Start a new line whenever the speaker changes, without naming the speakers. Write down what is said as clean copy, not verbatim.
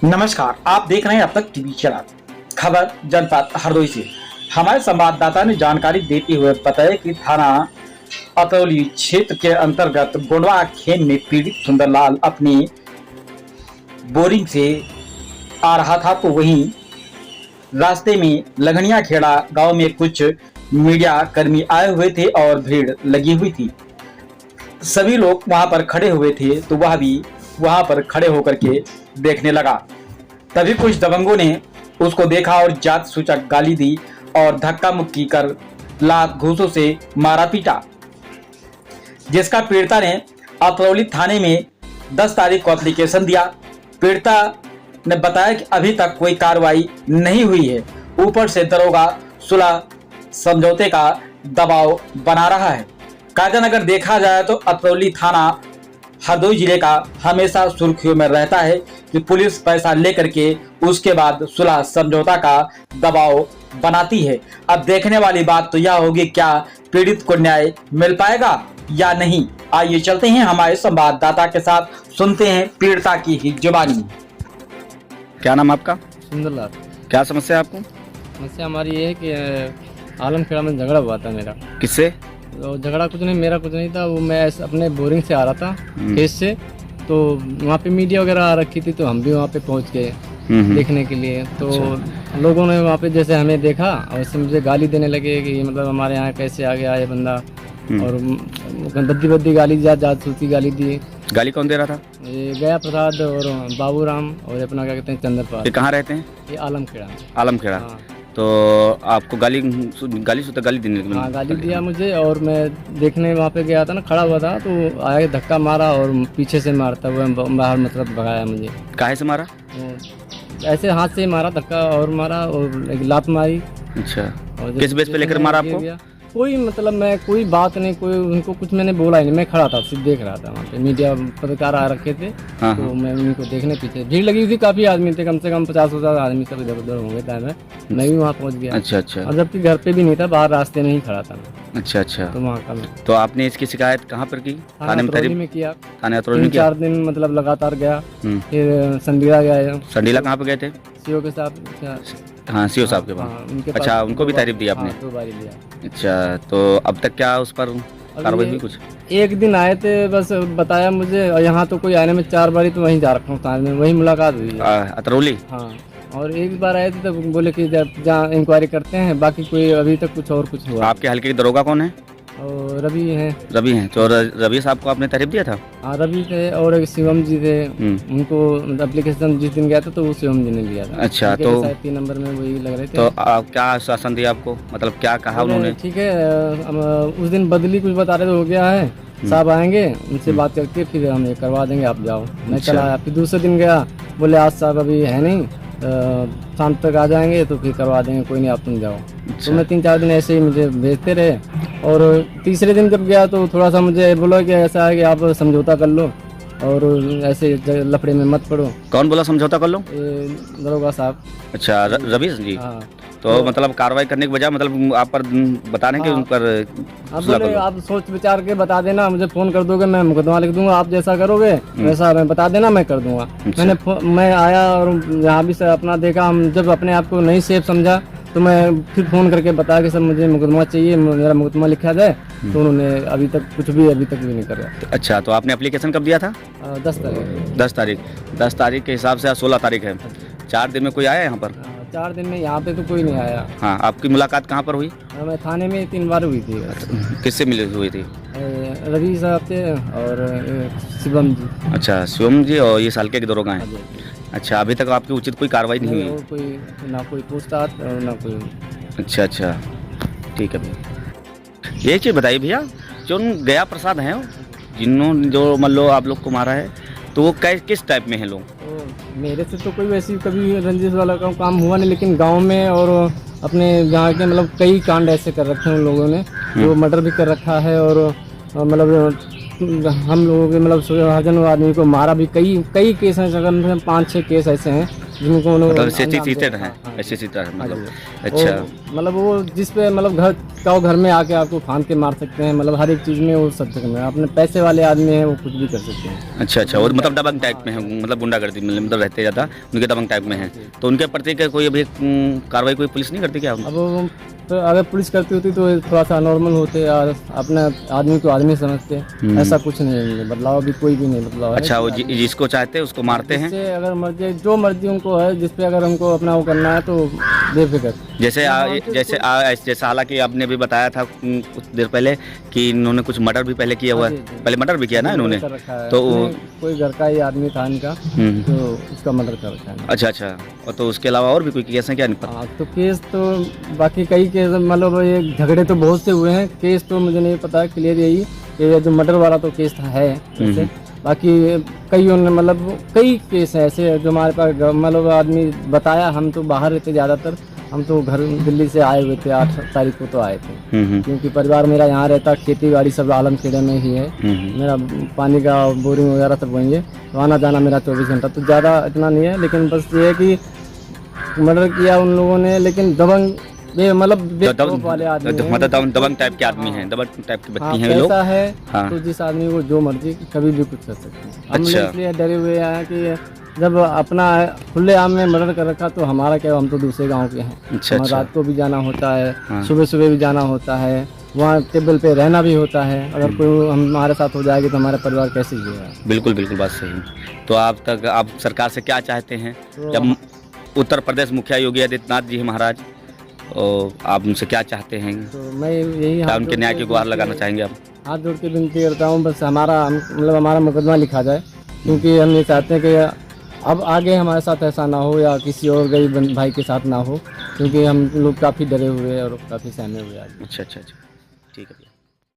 नमस्कार, आप देख रहे हैं अब तक टीवी चैनल खबर जनपद हरदोई से। हमारे संवाददाता ने जानकारी देते हुए बताया कि थाना अतरौली क्षेत्र के अंतर्गत गोंडवा खेम में पीड़ित सुंदरलाल अपनी बोरिंग से आ रहा था, तो वहीं रास्ते में लंगड़िया खेड़ा गांव में कुछ मीडिया कर्मी आए हुए थे और भीड़ लगी हुई थी। सभी लोग वहां पर खड़े हुए थे, तो वह भी वहां पर खड़े होकर के देखने लगा। तभी कुछ दबंगों ने उसको देखा और जात सूचक गाली दी और धक्का मुक्की कर लात घूंसों से मारा पीटा, जिसका पीड़िता ने अतरौली थाने में 10 तारीख को एप्लीकेशन दिया। पीड़िता ने बताया कि अभी तक कोई कार्रवाई नहीं हुई है, ऊपर से दरोगा सुलह समझौते का दबाव बना रहा है। कायदन अगर देखा जाए तो अतरौली थाना हरदोई जिले का हमेशा सुर्खियों में रहता है कि पुलिस पैसा लेकर के उसके बाद सुलह समझौता का दबाव बनाती है। अब देखने वाली बात तो यह होगी, क्या पीड़ित को न्याय मिल पाएगा या नहीं। आइए चलते हैं हमारे संवाददाता के साथ, सुनते हैं पीड़िता की ही जुबानी।
क्या नाम आपका?
सुंदरलाल।
क्या समस्या है आपको?
समस्या हमारी ये है कि आलमखेड़ा में झगड़ा हुआ था मेरा।
किससे?
तो झगड़ा कुछ नहीं, मेरा कुछ नहीं था। वो मैं अपने बोरिंग से आ रहा था खेत से, तो वहाँ पे मीडिया वगैरह आ रखी थी, तो हम भी वहाँ पे पहुँच गए देखने के लिए। तो लोगों ने वहाँ पे जैसे हमें देखा और वैसे मुझे गाली देने लगे कि मतलब हमारे यहाँ कैसे आ गया ये बंदा, और बद्दी गाली जासूसी गाली दी।
गाली कौन दे रहा था?
ये गया प्रसाद और बाबूराम और अपना क्या कहते हैं चंद्रपाल।
ये कहाँ रहते हैं?
ये आलमखेड़ा।
आलमखेड़ा।
हाँ।
तो आपको गाली देने लगे?
हाँ, गाली दिया मुझे, और मैं देखने वहाँ पे गया था ना, खड़ा हुआ था, तो आया धक्का मारा और पीछे से मारता हुआ बाहर मतलब भगाया मुझे।
काहे से मारा?
ऐसे हाथ से ही मारा, धक्का और मारा और एक लात मारी।
अच्छा, किस बेस पे लेकर मारा आपको?
कोई मतलब मैं कोई बात नहीं, कोई उनको कुछ मैंने बोला ही नहीं। मैं खड़ा था, सिर्फ देख रहा था। वहाँ पे मीडिया पत्रकार आ रखे थे।
हाँ,
तो मैं उनको देखने पीछे, भीड़ लगी हुई थी, काफी आदमी थे, कम से कम 50-50 आदमी सब इधर उधर होंगे टाइम में। मैं भी वहाँ पहुँच गया।
अच्छा अच्छा।
और जबकि घर पे भी नहीं था, बाहर रास्ते में ही खड़ा था।
अच्छा अच्छा।
तो वहाँ का
तो आपने इसकी शिकायत कहाँ पर की? थाने में
किया।
थाने अतरौली में
3-4 दिन मतलब लगातार गया। फिर संडीला गया।
संडीला कहाँ पे गए थे?
सीओ के साथ।
हाँ, सीओ साहब के पास। अच्छा, उनको भी तारीफ दी आपने?
2 बार दिया।
अच्छा, तो अब तक क्या उस पर कार्रवाई हुई कुछ?
एक दिन आए थे बस, बताया मुझे, और यहाँ तो कोई आने में 4 बारी तो वहीं जा रखा हूँ थाने में, वहीं मुलाकात हुई।
अतरौली?
हाँ, और एक बार आए थे तो बोले कि जहाँ इंक्वायरी करते हैं, बाकी कोई अभी तक कुछ और कुछ हुआ।
आपके हल्के के दरोगा कौन है?
और रवि हैं।
रवि हैं। तो रवि साहब को आपने तारीफ दिया था?
हाँ, रवि थे और एक शिवम जी थे। उनको एप्लीकेशन जिस दिन गया था तो वो शिवम जी ने लिया था।
अच्छा, तो
3 नंबर में वही लग रहे थे।
तो आप क्या आश्वासन दिया आपको, मतलब क्या कहा उन्होंने?
ठीक है, उस दिन बदली कुछ बता रहे थे, हो गया है, साहब आएंगे, उनसे बात करके फिर हम ये करवा देंगे, आप जाओ। मैं चला आया। फिर दूसरे दिन गया, बोले आज साहब अभी है नहीं, शाम तक आ जाएंगे तो फिर करवा देंगे, कोई नहीं आप तुम जाओ। तो मैं 3-4 दिन ऐसे ही मुझे भेजते रहे, और तीसरे दिन जब गया तो थोड़ा सा मुझे बोला कि ऐसा है कि आप समझौता कर लो और ऐसे लफड़े में मत पड़ो।
कौन बोला समझौता कर लो?
दरोगा साहब।
अच्छा, रवि जी।
हाँ।
तो मतलब कार्रवाई करने के बजाय मतलब आप पर बताने के उन पर
बोले आप सोच विचार के बता देना, मुझे फोन कर दोगे, मैं मुकदमा लिख दूंगा, आप जैसा करोगे वैसा मैं बता देना, मैं कर दूंगा। मैं आया और यहाँ भी सर अपना देखा, हम जब अपने आप को नहीं सेफ समझा तो मैं फिर फोन करके बताया कि सर मुझे मुकदमा चाहिए, मेरा मुकदमा लिखा जाए। तो उन्होंने अभी तक कुछ भी अभी तक भी नहीं करा।
अच्छा, तो आपने एप्लीकेशन कब दिया था?
10 तारीख।
10 तारीख के हिसाब से 16 तारीख है। 4 दिन में कोई आया यहाँ पर?
4 दिन में यहाँ पे तो कोई नहीं आया।
हाँ, आपकी मुलाकात कहाँ पर हुई?
मैं थाने में 3 बार हुई थी।
किससे मिली हुई थी?
रवि साहब थे और शिवम जी।
अच्छा, शिवम जी, और ये साल के दरोगा हैं। अच्छा, अभी तक आपकी उचित कोई कार्रवाई नहीं हुई?
कोई ना, कोई पूछताछ और ना कोई।
अच्छा अच्छा, ठीक है भैया। ये चीज़ बताइए भैया, जो गया प्रसाद हैं जिन्होंने जो मान लो आप लोग को मारा है, तो वो किस टाइप में हैं लोग?
तो मेरे से तो कोई वैसी कभी रंजिश वाला काम हुआ नहीं, लेकिन गांव में और अपने यहाँ के मतलब कई कांड ऐसे कर रखे हैं उन लोगों ने, जो मर्डर भी कर रखा है, और मतलब हम लोगों के मतलब 100 आदमी को मारा भी। कई केस हैं, 5-6 केस ऐसे हैं जिनको
मतलब एसोसिएटेड हैं, एसोसिएटेड
हाँ
मतलब।
जी।
अच्छा
मतलब वो जिस पे मतलब घर में आके आपको फांद के मार सकते हैं, मतलब हर एक चीज़ में वो सब में अपने पैसे वाले आदमी हैं, वो कुछ भी कर सकते हैं।
अच्छा अच्छा, वो मतलब दबंग टाइप में है, मतलब गुंडागर्दी मतलब रहते ज़्यादा, उनके दबंग टाइप में हैं। तो उनके प्रति क्या कोई अभी कार्रवाई कोई पुलिस नहीं करती क्या?
अब तो अगर पुलिस करती होती तो थोड़ा सा नॉर्मल होते और अपने आदमी को आदमी समझते। ऐसा कुछ नहीं है, बदलाव अभी कोई भी नहीं बदलाव है।
अच्छा, वो जिसको चाहते हैं उसको मारते हैं।
जिससे अगर मर्जी जो मर्जी उनको है, जिस पे अगर हमको अपना वो करना है तो बेफिक्र।
जैसे हालांकि आपने भी बताया था कुछ देर पहले कि इन्होंने कुछ मर्डर भी पहले किया हुआ है, पहले मर्डर भी किया ना इन्होंने। तो
कोई घर का ही आदमी था इनका, तो उसका मर्डर कर रखा है।
अच्छा अच्छा, और तो उसके अलावा और भी कोई केस है क्या? नहीं पता।
तो केस तो बाकी कई केस, मतलब ये झगड़े तो बहुत से हुए हैं, केस तो मुझे नहीं पता क्लियर। यही कि जो मर्डर वाला तो केस था है वैसे, बाकी कई मतलब कई केस हैं ऐसे जो हमारे पास मतलब आदमी बताया। हम तो बाहर रहते ज़्यादातर, हम तो घर दिल्ली से आए हुए थे, 8 तारीख को तो आए थे, क्योंकि परिवार मेरा यहाँ रहता, खेती बाड़ी सब आलमखेड़े में ही है। मेरा पानी का बोरिंग वगैरह सब वहीं है, तो आना जाना मेरा 24 घंटा, तो ज़्यादा इतना नहीं है। लेकिन बस ये है कि मर्डर किया उन लोगों ने, लेकिन दबंग ये मतलब वाले आदमी हैं,
मतलब दबंग टाइप के आदमी हैं, दबंग टाइप के व्यक्ति हैं लोग।
ऐसा है
हाँ।
तो जिस आदमी को जो मर्जी कभी भी कुछ कर सकते हैं। हम
अच्छा।
लोग इसलिए डरे हुए हैं कि जब अपना खुले आम में मर्डर कर रखा तो हमारा क्या, हम तो दूसरे गांव के हैं।
अच्छा
हमें
अच्छा,
रात को भी जाना होता है,
हाँ।
सुबह सुबह भी जाना होता है, वहाँ टेबल पे रहना भी होता है। अगर कोई हमारे साथ हो जाएगी तो हमारा परिवार कैसे जिएगा?
बिल्कुल बिल्कुल, बात सही। तो आप सरकार से क्या चाहते हैं?
तो
जब उत्तर प्रदेश मुखिया योगी आदित्यनाथ जी महाराज, और आप उनसे क्या चाहते हैं?
तो मैं यही
क्या उनके न्याय की गुहार लगाना चाहेंगे आप?
हाथ जोड़ के विनती करता हूँ, बस हमारा मुकदमा लिखा जाए, क्योंकि हम ये चाहते हैं कि अब आगे हमारे साथ ऐसा ना हो या किसी और गरीब भाई के साथ ना हो, क्योंकि हम लोग काफ़ी डरे हुए हैं और काफ़ी सहमे हुए हैं।
अच्छा अच्छा अच्छा, ठीक है।